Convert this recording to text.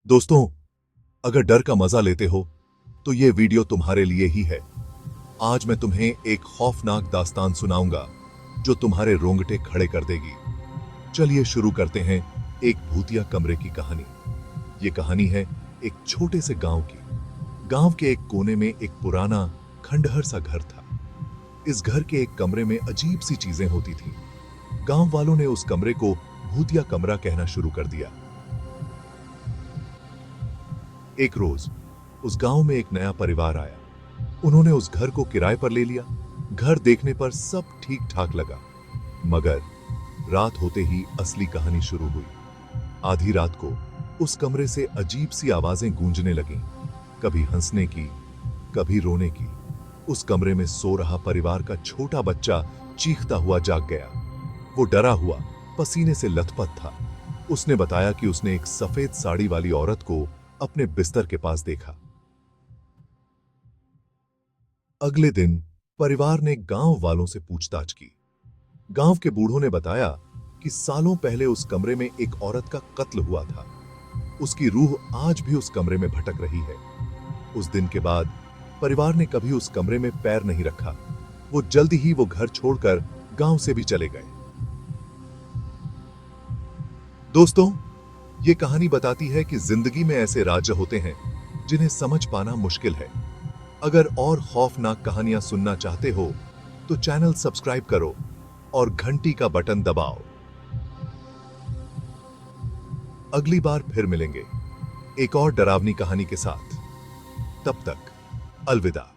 दोस्तों, अगर डर का मजा लेते हो तो ये वीडियो तुम्हारे लिए ही है। आज मैं तुम्हें एक खौफनाक दास्तान सुनाऊंगा जो तुम्हारे रोंगटे खड़े कर देगी। चलिए शुरू करते हैं एक भूतिया कमरे की कहानी। ये कहानी है एक छोटे से गांव की। गांव के एक कोने में एक पुराना खंडहर सा घर था। इस घर के एक कमरे में अजीब सी चीजें होती थीं। गांव वालों ने उस कमरे को भूतिया कमरा कहना शुरू कर दिया। एक रोज उस गांव में एक नया परिवार आया। उन्होंने उस घर को किराए पर ले लिया। घर देखने पर सब ठीक ठाक लगा, मगर रात होते ही असली कहानी शुरू हुई। आधी रात को उस कमरे से अजीब सी आवाजें गूंजने लगीं, कभी हंसने की, कभी रोने की। उस कमरे में सो रहा परिवार का छोटा बच्चा चीखता हुआ जाग गया। वो डरा हुआ, पसीने से लथपथ था। उसने बताया कि उसने एक सफेद साड़ी वाली औरत को अपने बिस्तर के पास देखा। अगले दिन परिवार ने गांव वालों से पूछताछ की। गांव के बूढ़ों ने बताया कि सालों पहले उस कमरे में एक औरत का कत्ल हुआ था। उसकी रूह आज भी उस कमरे में भटक रही है। उस दिन के बाद परिवार ने कभी उस कमरे में पैर नहीं रखा। वो जल्दी ही वो घर छोड़कर गांव से भी चले गए। दोस्तों, ये कहानी बताती है कि जिंदगी में ऐसे राज्य होते हैं जिन्हें समझ पाना मुश्किल है। अगर और खौफनाक कहानियां सुनना चाहते हो तो चैनल सब्सक्राइब करो और घंटी का बटन दबाओ। अगली बार फिर मिलेंगे एक और डरावनी कहानी के साथ। तब तक अलविदा।